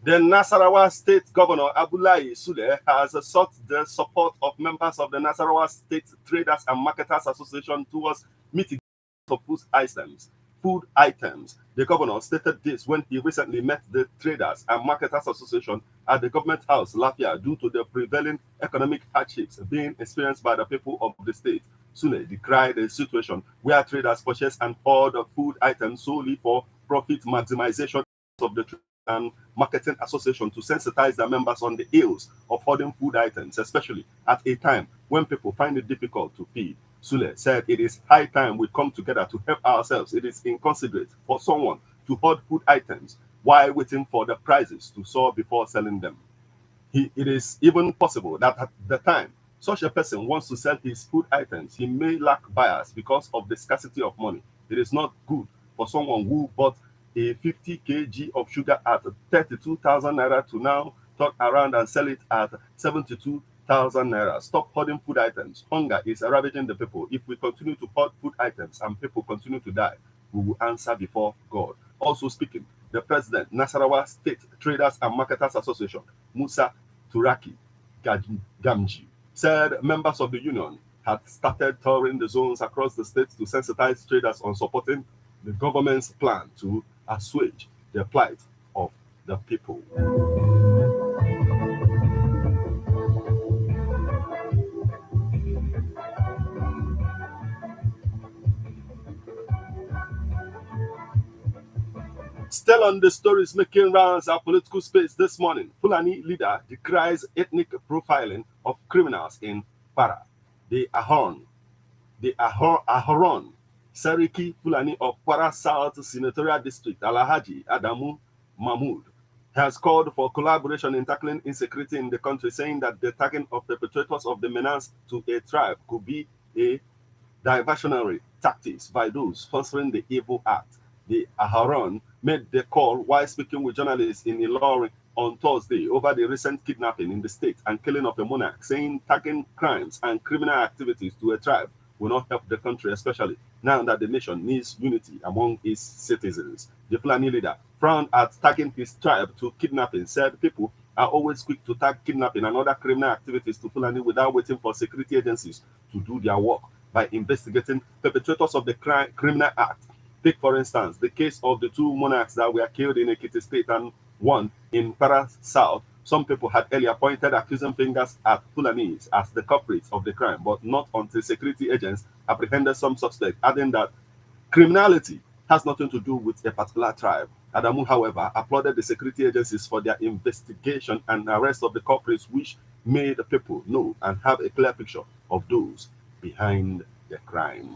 The Nasarawa State Governor Abdullahi Sule has sought the support of members of the Nasarawa State Traders and Marketers Association towards mitigating of food items. The governor stated this when he recently met the Traders and Marketers Association at the Government House, Lafia, due to the prevailing economic hardships being experienced by the people of the state. Sule decried a situation where traders purchase and hoard food items solely for profit maximization of the and Marketing Association to sensitize their members on the ills of hoarding food items, especially at a time when people find it difficult to feed. Sule said it is high time we come together to help ourselves. It is inconsiderate for someone to hoard food items while waiting for the prices to soar before selling them. It is even possible that at the time such a person wants to sell his food items, he may lack buyers because of the scarcity of money. It is not good for someone who bought a 50 kg of sugar at 32,000 naira to now turn around and sell it at 72,000 naira. Stop hoarding food items. Hunger is ravaging the people. If we continue to hoard food items and people continue to die, we will answer before God. Also speaking, the president, Nasarawa State Traders and Marketers Association, Musa Turaki Gamji, said members of the union had started touring the zones across the state to sensitize traders on supporting the government's plan to assuage the plight of the people. Still on the stories making rounds our political space this morning, Fulani leader decries ethnic profiling of criminals in Para. The Aharon Sariki Fulani of Kwara South Senatorial District, Alhaji Adamu Mahmood, has called for collaboration in tackling insecurity in the country, saying that the tagging of perpetrators of the menace to a tribe could be a diversionary tactics by those sponsoring the evil act. The Aharon made the call while speaking with journalists in Ilorin on Thursday over the recent kidnapping in the state and killing of a monarch, saying tagging crimes and criminal activities to a tribe will not help the country, especially now that the nation needs unity among its citizens. The Fulani leader frowned at tagging his tribe to kidnapping, said people are always quick to tag kidnapping and other criminal activities to Fulani without waiting for security agencies to do their work by investigating perpetrators of the criminal act. Take, for instance, the case of the two monarchs that were killed in Ekiti State and one in Para South. Some people had earlier pointed accusing fingers at Fulanis as the culprits of the crime, but not until security agents apprehended some suspect, adding that criminality has nothing to do with a particular tribe. Adamu, however, applauded the security agencies for their investigation and arrest of the culprits, which made the people know and have a clear picture of those behind the crime.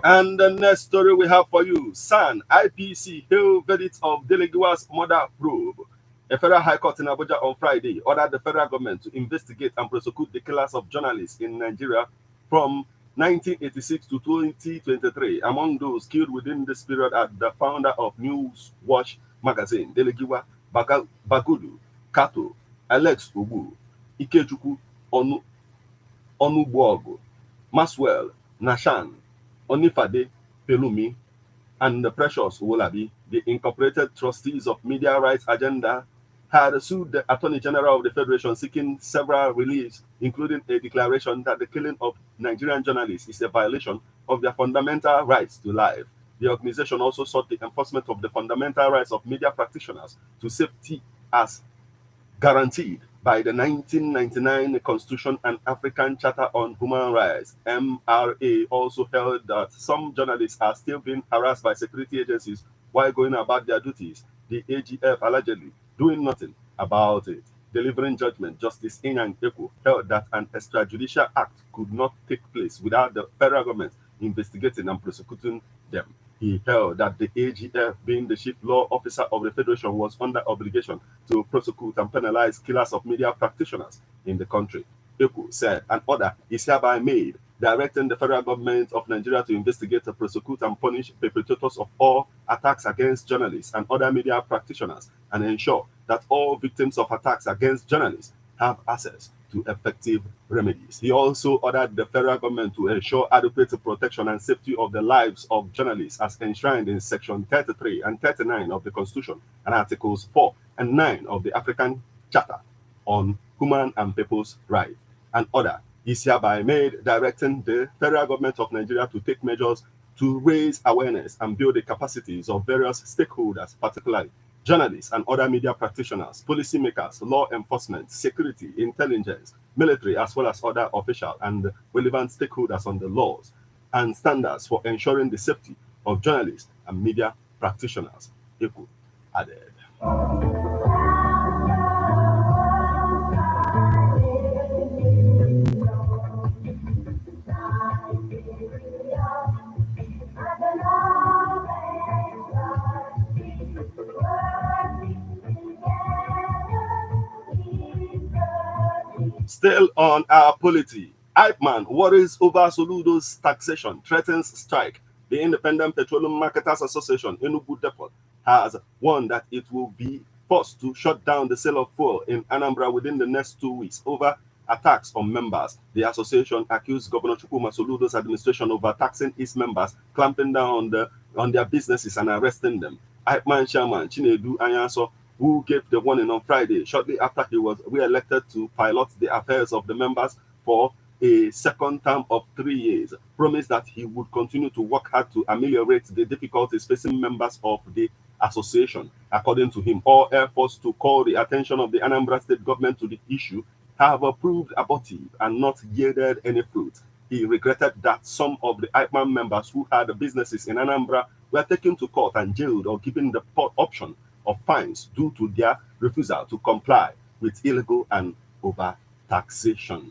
And the next story we have for you, SAN IPC hail verdict of Delegua's murder probe. A federal high court in Abuja on Friday ordered the federal government to investigate and prosecute the killers of journalists in Nigeria from 1986 to 2023. Among those killed within this period are the founder of News Watch magazine, Delegua Bagudu, Kato, Alex Ubu, Ikechukwu Onugbogu, Maswell, Nashan, Onifade Pelumi, and the Precious Wolabi, the incorporated trustees of Media Rights Agenda, had sued the Attorney General of the Federation seeking several reliefs, including a declaration that the killing of Nigerian journalists is a violation of their fundamental rights to life. The organization also sought the enforcement of the fundamental rights of media practitioners to safety as guaranteed by the 1999 Constitution and African Charter on Human Rights. MRA also held that some journalists are still being harassed by security agencies while going about their duties. The AGF allegedly doing nothing about it. Delivering judgment, Justice Inyang Eko held that an extrajudicial act could not take place without the federal government investigating and prosecuting them. He held that the AGF, being the chief law officer of the Federation, was under obligation to prosecute and penalize killers of media practitioners in the country. Eko said an order is hereby made directing the federal government of Nigeria to investigate, prosecute, and punish perpetrators of all attacks against journalists and other media practitioners and ensure that all victims of attacks against journalists have access to effective remedies. He also ordered the federal government to ensure adequate protection and safety of the lives of journalists as enshrined in Section 33 and 39 of the Constitution and Articles 4 and 9 of the African Charter on Human and People's Rights. An order is hereby made directing the federal government of Nigeria to take measures to raise awareness and build the capacities of various stakeholders, particularly journalists and other media practitioners, policymakers, law enforcement, security, intelligence, military, as well as other official and relevant stakeholders on the laws and standards for ensuring the safety of journalists and media practitioners. Equal added. Still on our polity, Hype Man worries over Soludo's taxation, threatens strike. The Independent Petroleum Marketers Association, Enugu Depot, has warned that it will be forced to shut down the sale of fuel in Anambra within the next 2 weeks over attacks on members. The association accused Governor Chukwuma Soludo's administration of overtaxing its members, clamping down on their businesses and arresting them. Hype Man chairman Chinedu Anyanso, who gave the warning on Friday, shortly after he was re-elected to pilot the affairs of the members for a second term of 3 years, promised that he would continue to work hard to ameliorate the difficulties facing members of the association. According to him, all efforts to call the attention of the Anambra State government to the issue have proved abortive and not yielded any fruit. He regretted that some of the IPMAN members who had businesses in Anambra were taken to court and jailed or given the option of fines due to their refusal to comply with illegal and overtaxation.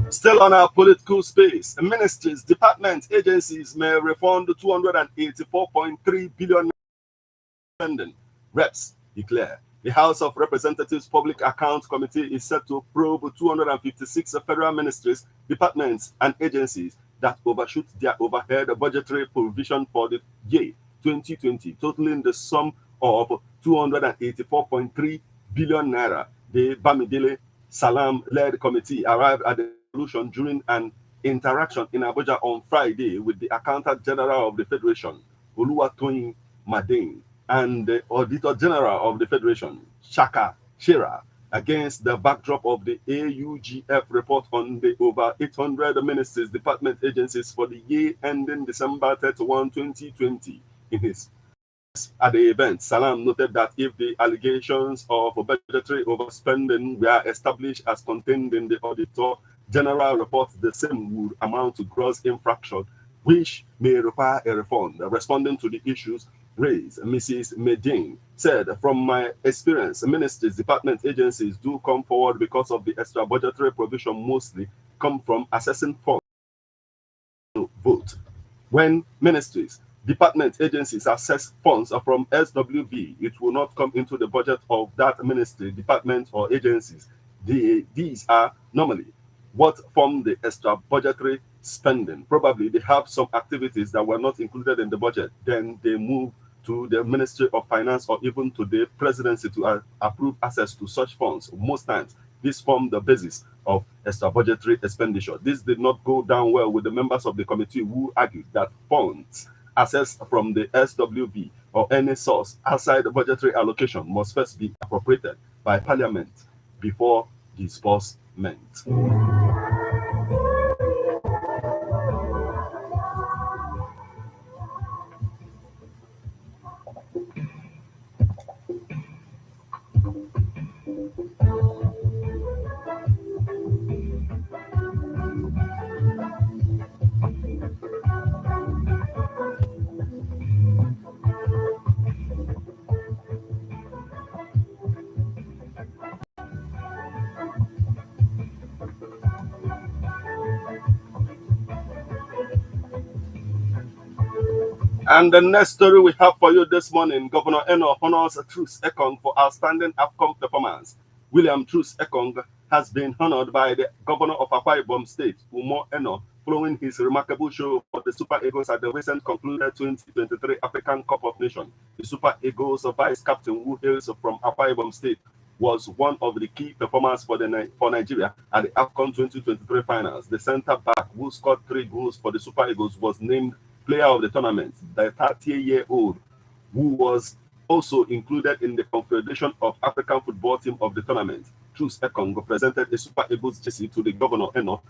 Still on our political space, ministries, departments, agencies may refund 284.3 billion spending. Reps declare. The House of Representatives Public Accounts Committee is set to probe 256 federal ministries, departments, and agencies that overshoot their overhead budgetary provision for the year 2020, totaling the sum of 284.3 billion naira. The Bamidele Salam-led committee arrived at the solution during an interaction in Abuja on Friday with the Accountant General of the Federation, Oluwatoyin Madin, and the Auditor General of the Federation, Shaka Shira, against the backdrop of the AUGF report on the over 800 ministries, department agencies for the year ending December 31, 2020. In his at the event, Salam noted that if the allegations of budgetary overspending were established as contained in the Auditor General report, the same would amount to gross infraction, which may require a refund. Responding to the issues raised, Mrs. Medin said, "From my experience, ministries, department agencies do come forward because of the extra budgetary provision mostly come from assessing funds to vote. When ministries, department agencies assess funds from SWV, it will not come into the budget of that ministry, department, or agencies. These are normally what form the extra budgetary spending. Probably they have some activities that were not included in the budget. Then they move to the Ministry of Finance or even to the presidency to approve access to such funds. Most times, this form the basis of extra budgetary expenditure. This did not go down well with the members of the committee who argued that funds accessed from the SWV or any source outside the budgetary allocation must first be appropriated by Parliament before disbursement." And the next story we have for you this morning, Governor Eno honors Truce Ekong for outstanding AFCON performance. William Truce Ekong has been honored by the governor of Akwa Ibom State, Umo Eno, following his remarkable show for the Super Eagles at the recent concluded 2023 African Cup of Nations. The Super Eagles vice captain, who hails from Akwa Ibom State, was one of the key performers for Nigeria at the AFCON 2023 finals. The centre back, who scored 3 goals for the Super Eagles, was named player of the tournament. The 30-year-old, who was also included in the Confederation of African Football Team of the tournament, Truce Ekong, presented a Super Eagles jersey to Governor Eno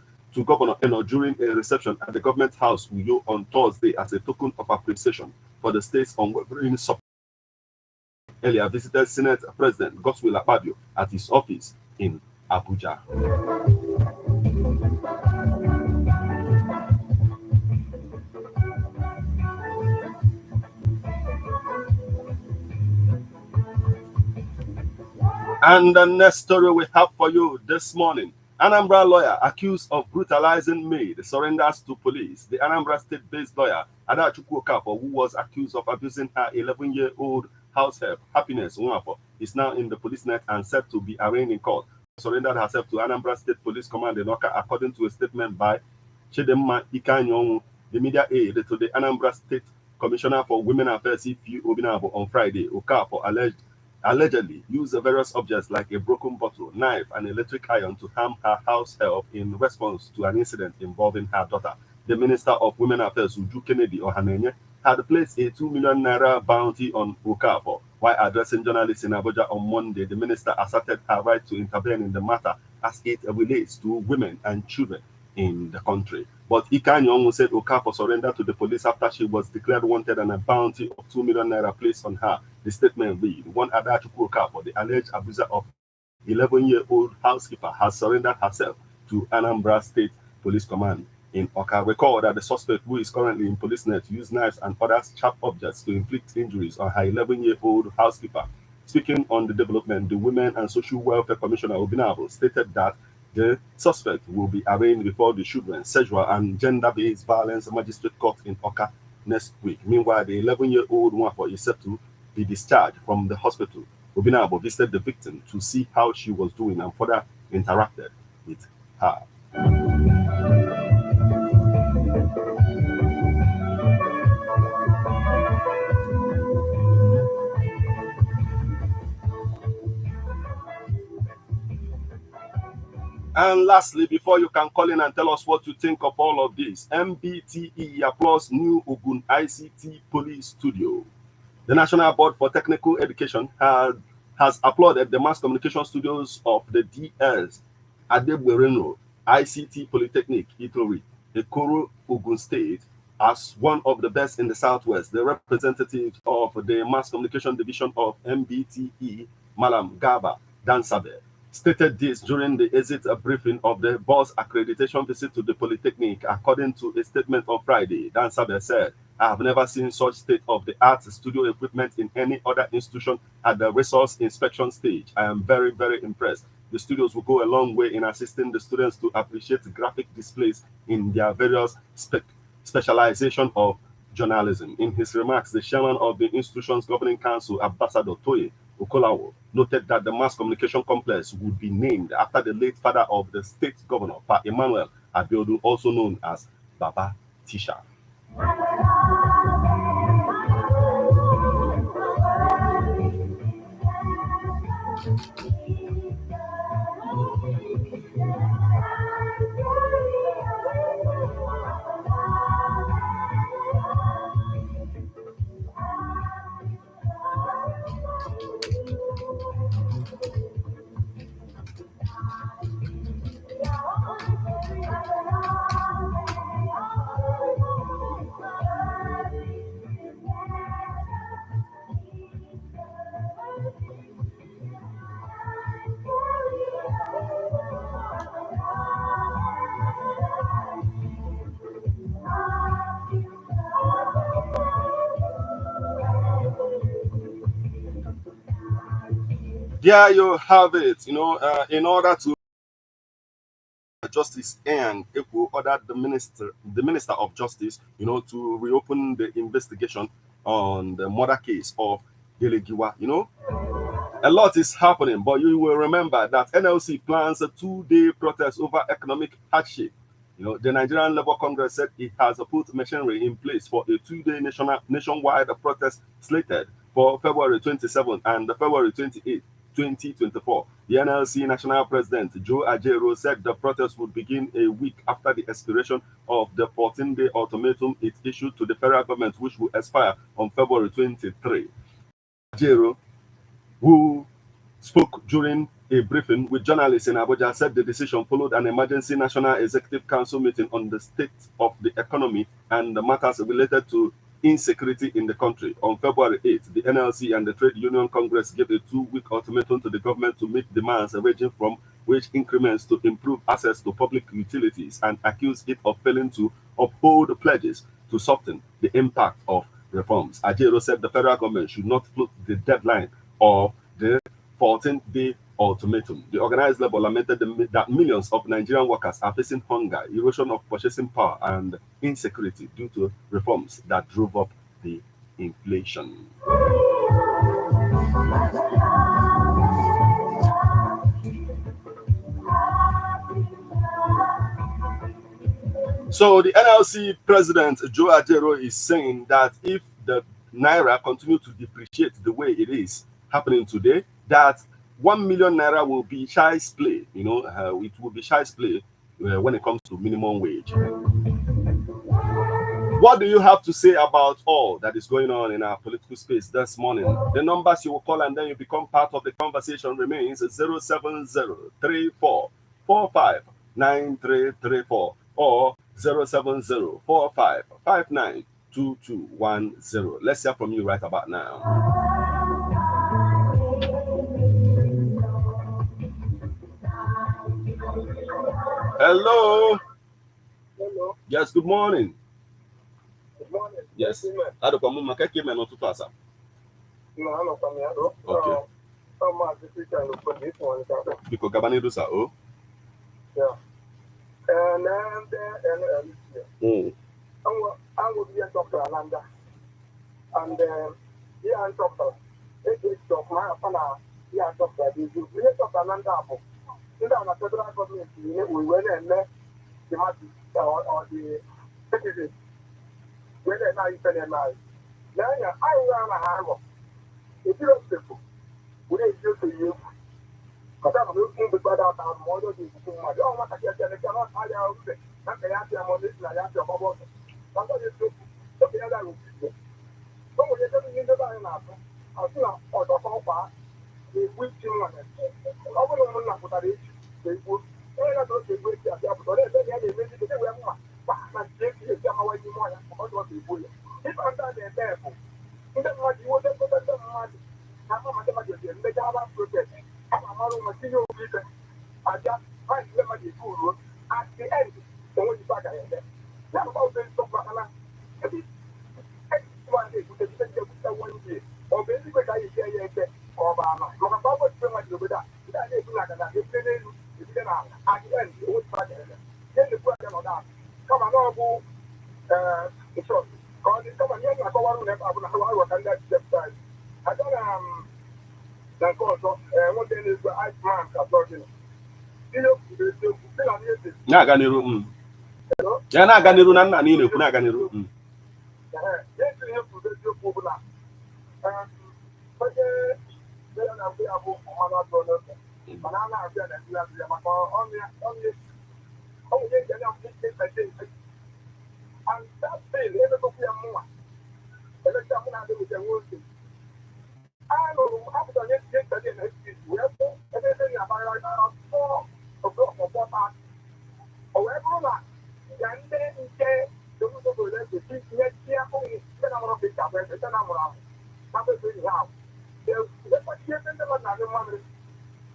during a reception at the government house Uyo on Thursday as a token of appreciation for the state's unwavering support. Earlier visited Senate President Godswill Akpabio at his office in Abuja. And the next story we have for you this morning, Anambra lawyer accused of brutalizing maid surrenders to police. The Anambra state-based lawyer, Adachukwu Okafor, who was accused of abusing her 11-year-old house help, Happiness Nwafo, is now in the police net and set to be arraigned in court. Surrendered herself to Anambra State Police Command in Oka, according to a statement by Chidemma Ikanyonwu, the media aide to the Anambra State Commissioner for Women Affairs, CP Obinabo, on Friday. Okafor allegedly used various objects like a broken bottle, knife, and electric iron to harm her house help in response to an incident involving her daughter. The Minister of Women Affairs, Uju Kennedy Ohanenye, had placed a 2 million naira bounty on Okafor. While addressing journalists in Abuja on Monday, the minister asserted her right to intervene in the matter as it relates to women and children in the country. But Ikanyong said Okafor surrendered to the police after she was declared wanted and a bounty of 2 million naira placed on her. The statement read, one Adachukwu Okafor, the alleged abuser of 11-year-old housekeeper, has surrendered herself to Anambra State Police Command in Oka. Recall that the suspect, who is currently in police net, used knives and other sharp objects to inflict injuries on her 11-year-old housekeeper. Speaking on the development, the Women and Social Welfare Commissioner Obinabo stated that the suspect will be arraigned before the Children, Sexual and Gender-Based Violence Magistrate Court in Oka next week. Meanwhile, the 11-year-old Nwafo is set to be discharged from the hospital. Obinabo visited the victim to see how she was doing and further interacted with her. And lastly, before you can call in and tell us what you think of all of this, MBTE applauds new Ogun ICT Police Studio. The National Board for Technical Education has applauded the mass communication studios of the DS Adegbereno ICT Polytechnic, Itori, Ekoro, Ogun State, as one of the best in the Southwest. The representative of the Mass Communication Division of MBTE, Malam Gaba Dansabe, stated this during the exit briefing of the board's accreditation visit to the Polytechnic. According to a statement on Friday, Dansabe said, I have never seen such state-of-the-art studio equipment in any other institution at the resource inspection stage. I am very, very impressed. The studios will go a long way in assisting the students to appreciate graphic displays in their various specialization of journalism. In his remarks, the chairman of the institution's governing council, Ambassador Toye Okolawo, noted that the mass communication complex would be named after the late father of the state governor, Pa Emmanuel Abiodun, also known as Baba Tisha. There you have it. In order to Justice Ian Ekwo ordered the Minister of Justice, to reopen the investigation on the murder case of Delegiwa. A lot is happening, but you will remember that NLC plans a 2-day protest over economic hardship. The Nigerian Labour Congress said it has put machinery in place for a 2-day nationwide protest slated for February 27 and February 28, 2024. The NLC National President Joe Ajero said the protest would begin a week after the expiration of the 14-day ultimatum it issued to the federal government, which will expire on February 23. Ajero, who spoke during a briefing with journalists in Abuja, said the decision followed an emergency National Executive Council meeting on the state of the economy and the matters related to insecurity in the country. On February 8th, the NLC and the Trade Union Congress gave a 2-week ultimatum to the government to meet demands ranging from wage increments to improve access to public utilities, and accused it of failing to uphold pledges to soften the impact of reforms. Ajero said the federal government should not float the deadline of the 14-day ultimatum. The organized labor lamented that millions of Nigerian workers are facing hunger, erosion of purchasing power, and insecurity due to reforms that drove up the inflation. So the NLC president, Joe Ajero, is saying that if the Naira continue to depreciate the way it is happening today, that 1 million Naira will be child's play. It will be child's play when it comes to minimum wage. What do you have to say about all that is going on in our political space this morning? The numbers you will call and then you become part of the conversation remains 07034459334 or 07045592210. Let's hear from you right about now. Hello. Hello. Yes, good morning. Good morning. Yes. Okay. Because Gabani sir. Oh. Yeah. And I will be a doctor, Ananda. And yeah, I'm doctor. It is of my father. Yeah, doctor. You really doctor Ananda. You know, the federal government, we went and met the market or the citizens. When they're not even alive. Now, I ran a hammer. If you don't people, we ain't used to you. Because I'm looking to put out our model. You don't want to get the cannot hire out there. Not the answer on this, I have your bubble. Sometimes you do the other room. So when you're getting into that, I'll see a photo of our weak children. I wouldn't know what that is. They would. They're not going to break their job, but they're ready to do it. But if under the table, you don't want you to put them money. I'm not going to get the job protest. I'm not going to you. I just find them at the school at the end. Don't want you back ahead. That's about this stuff. One day, you can take 1 year. Or basically, I say, or Obama. You're about to do what you do that. That is like that. If they didn't, at the end, you would back ahead. Then the question on that. Come on, go. So, come on, you're not going to have a work on that step side. I don't like also, one thing is the ice man, I'm talking. You know, still on music. Naganiru. Yeah, Naganiru, Nani, Naganiru. Yes, you have to do popular. But they are not available for other products. Banana, I'm going to be only and that thing, every copy of more. Every time I do with the world. I know after yesterday next week, we have everything about 4 o'clock or 4 past. However, then they do the next year only 10 hours of the cabinet, 10 hours. Something really hard. They're getting them another money.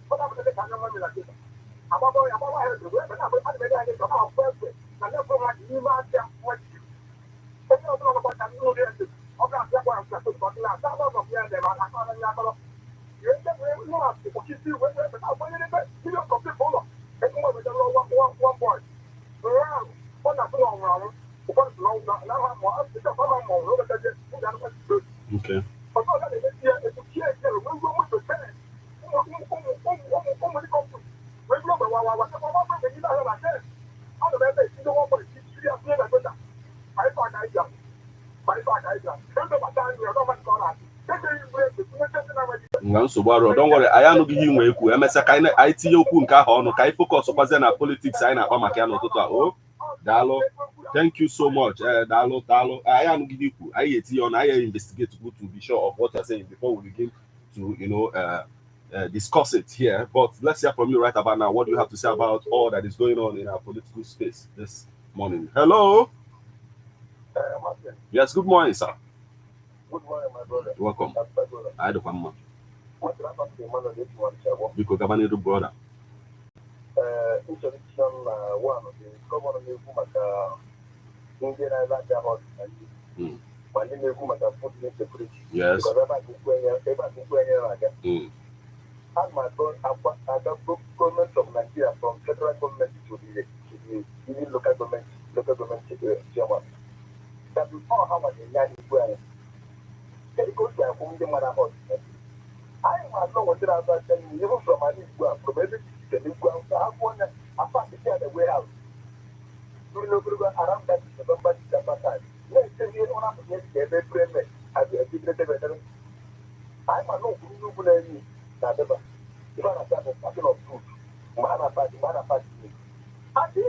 What happened to the kind of money like this? I'm about to have to work, but I'm going to come out first. I never want to use my what you. But you know about that new day. Okay, that's why I'm going to talk about that. That's what I'm them. I'm going to you ain't never know how to keep you with it, but I'm going to you don't come to follow. And Okay. Don't worry, I am not giving you MSA kind of IT Kunka on Kai focus on politics. I know Makiano Tota. Oh, Dalo. Thank you so much. Dalo. I am giving you. I on I investigate to be sure of what you're saying before we begin to discuss it here. But let's hear from you right about now. What do you have to say about all that is going on in our political space this morning? Hello. Yes, good morning, sir. Good morning, my brother. Welcome. I don't come. What happened to man this one? Because Gabanedo brother. Introduction one of the governor of Kumaka, Indian Island, my name is Kumaka, food insecurity. Yes. Because I'm not going and my son, I got government of Nigeria from federal government to the local government chairman. That before how much in Yanni Square, they go to a home, the mother house. I am not what I was telling you from my new from every the ground. I want a party at the warehouse. You know, around that November, December time. Let's say you don't have to get every payment as a secret veteran. I'm a no good name. If I'm talking of food, man, party. I think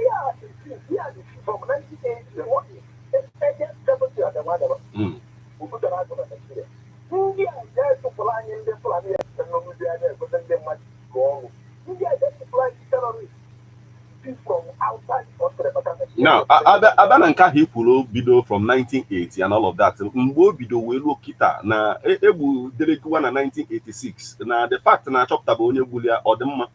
from 1980, what is it? 70 at the mother. We put an argument here. India is supplying the plan and no media, but then they might go. India is supplying terrorists from outside of now, Abananka Hikulo Bido from 1980 and all of that. Mbo Bido Welo Kita na Ebu Delekuwa na 1986. Now, the fact na chopped about Bulia or the ma.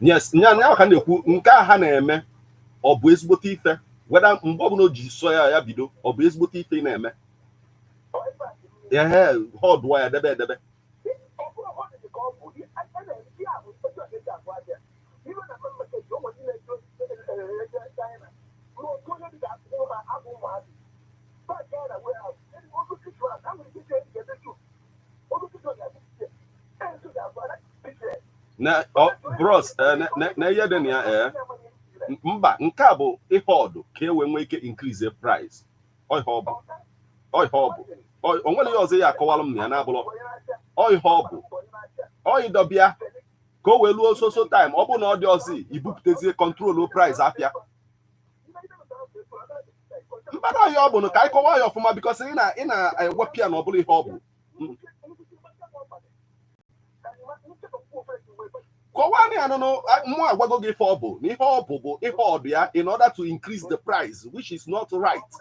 Yes, now can you nka haneme or Bwisbotife, whether Mbono G soya Yabido or Bwisbotife name. Yeah, hard wire the bed. Na bros na ya den ya mba nke a bụ ihe ọdụ ka e wee nwee ike increase the price ọ nwere ihe ọzọ ya akọwalụ m na ya na-abụrụ ọ ịdọbịa ka o wee luo soso time ọ bụ na ọ dị ọzọ ibupụtezie control price afịa mkpara ọhịa ọ bụ ka anyị kọwa ya ọfụma because ị na-ewepụ ya na ọ bụrụ ihe ọ bụ Kọwani anono mo agwago gị ife ọ bụ na ihe ọ bụ ihe ọdụ ya in order to increase the price which is not right.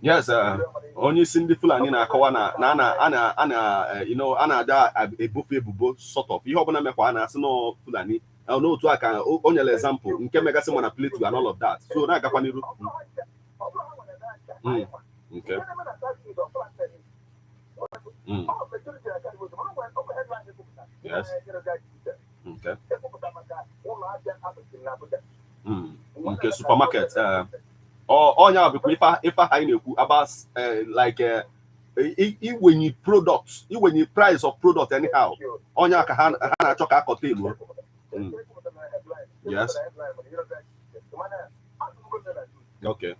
Yes, onye isi ndị Fulani na-akọwa na ana-ada ebufe ebubo sort of ihe ọbụla mekwa a na-asị na Fulani n'otu aka o nyere example nke megasị mana Plateau and all of that so na-agakwa n'iru okay. Yes. Okay. Okay, supermarket. Onya bikwa ifa ha na-ekwu about like when you products, when you price of product anyhow, on your hand chocolate cocktail. Yes. Okay.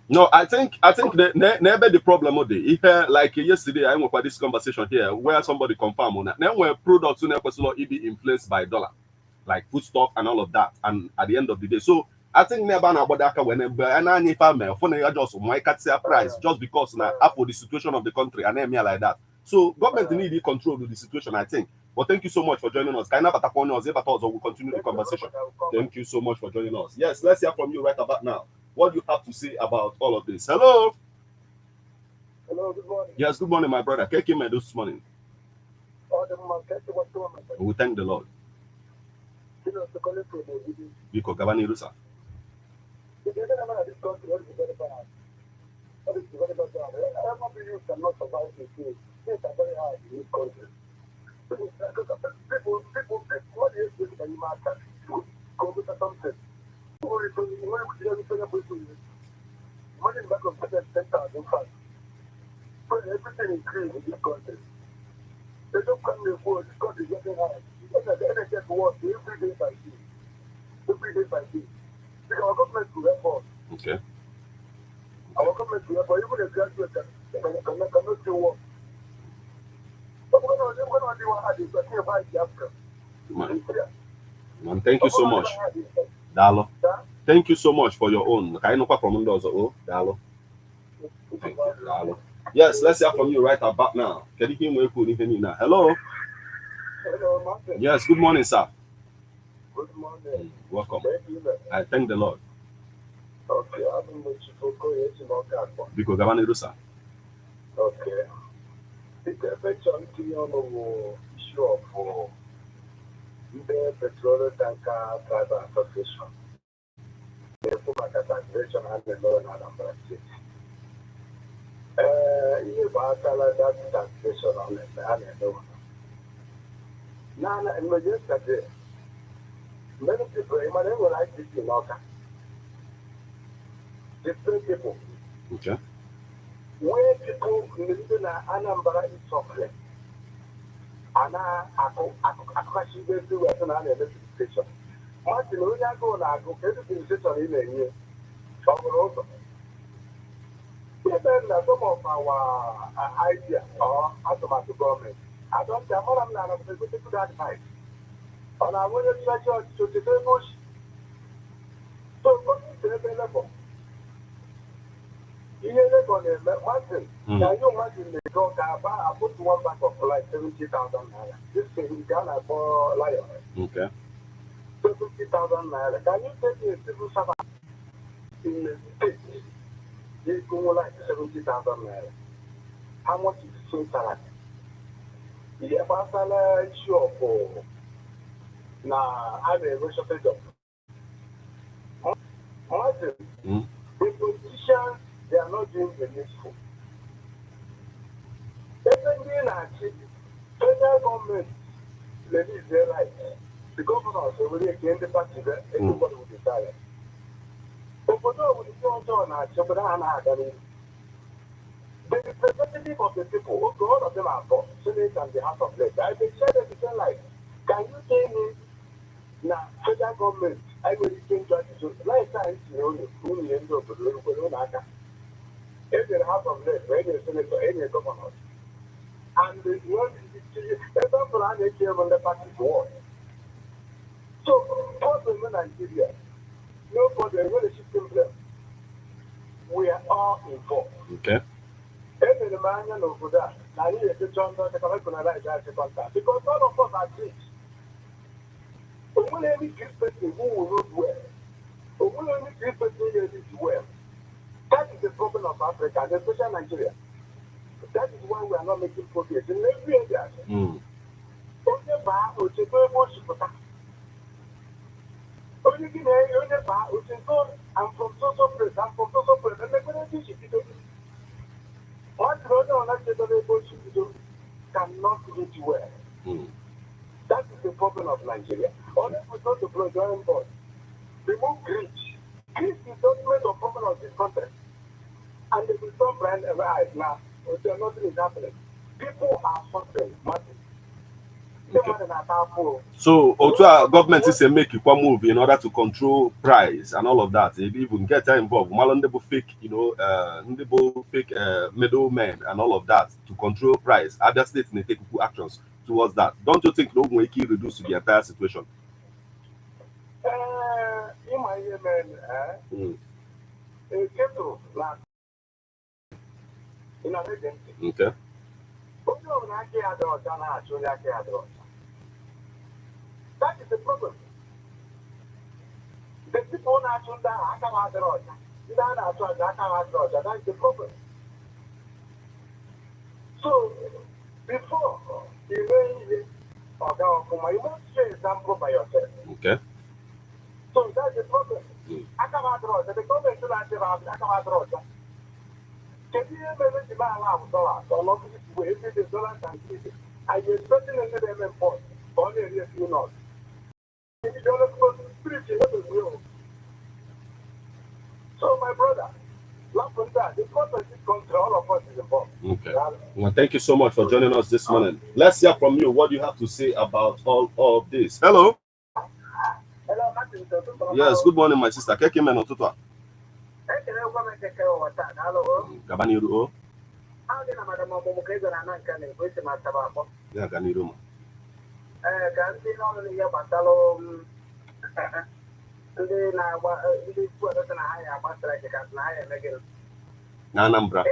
No, I think the problem of the like yesterday I went for this conversation here where somebody confirmed on that. Then when products be influenced by dollar, like foodstuff and all of that, and at the end of the day, so I think never na bodaka whenever and I if I'm just my price just because now for the situation of the country and then me like that. So government need to control the situation, I think. But thank you so much for joining us. Kind of we'll continue the conversation. Thank you so much for joining us. Yes, let's hear from you right about now. What do you have to say about all of this? Hello. Hello, good morning. Yes, good morning, my brother. Keke me this morning. We thank the Lord. Biko Gabani Rusa. Everything increased in this country. They don't come here for this country getting high. Because the NHS works every day by day. Every day by day. Because our government will help us. Okay. Our government will help us. Even the graduates cannot still work. But when I do what I do, I can't buy the Africa. Man, thank you so much. Dalo. Thank you so much for your own. Can I know from those? Oh, Dalo. Thank you, Dalo. Yes, let's hear from you right about now. Can you hear me now? Hello. Hello, Martin. Yes, good morning, sir. Good morning. Welcome. I thank the Lord. Okay, I've been with you for going to Because Gavani Rusa. Okay. It's a question to you on the issue of the petrol tanker driver association. The Pumaka taxation and the law in Anambra State. You about that taxation on it, and I know. Now, in my yesterday, many people, I never like this in Oka. Different people. Okay. Where people living in Anambra is suffering. And I question everywhere to an education. Martin, when I go now, go get the station in a year. Also. Even some of our ideas or automatic government, I don't say, I'm not going to do that advice. And I want to try to the bush. So, what is the level? You know, Martin, can you imagine the dog? I put one back of like 70,000 naira. This thing in Ghana for lion. Okay. 70,000 naira. Can you take me a civil servant in the state? They go like 70,000 naira. How much is the salary? The personal issue of now I'm a shortage of Martin. The politicians, they are not doing the needful. Even actually, federal government release their rights. The governors already again the party that everybody will be silent. But for those who don't know, the representative of the people, all of them are for Senate and the House of Lords. I say that like, can you tell me now federal government I will change that to like science who end up with the if the House of Lords, any senator, any governor, and the one example I make here on the party's war. So problem in Nigeria, nobody really system them. We are all involved. Okay. Every man over that, now you have to turn on the contact because all of us are rich. Only any good person who will not well. Only any good person who is well. That is the problem of Africa, and especially Nigeria. That is why we are not making progress in every area. Mm. Onye baa ochedo ebe o sipụta. Onye gị na-enye onye baa ochedo I'm from so place, I'm from so place, emekwana ebe isi bido. Ọ sịrị onye ọna chedoro ebe o si bido cannot reach well. That is the problem of Nigeria. Only if we go to the drawing board, remove greed. Greed is the ultimate problem of this country. And they will stop brand right now. Nothing is happening. People are suffering massive. Okay. So, also government is a make equal move in order to control price and all of that. If even get involved, malondable fake, fake middlemen and all of that to control price. Other states may take actions towards that. Don't you think no one can reduce the entire situation? In my man, a kettle last in a agency. Okay. That is the problem. The people that that's the problem. So, before you really you must share example by yourself. Okay. So that's the problem. The government should have Akamadroja. Can you ever demand $1,000 or not? If it is dollars and $50, are you expecting any of them import? Only if you not. If you don't go to spiritual, what is real? So, my brother, the purpose is country, all of us is involved. Okay. Well, thank you so much for joining us this morning. Let's hear from you. What do you have to say about all of this? Hello. Hello, Martin. Yes, good morning, my sister. Kekime no tutua. Kabaniru. Yeah, Kaniru. Anambra.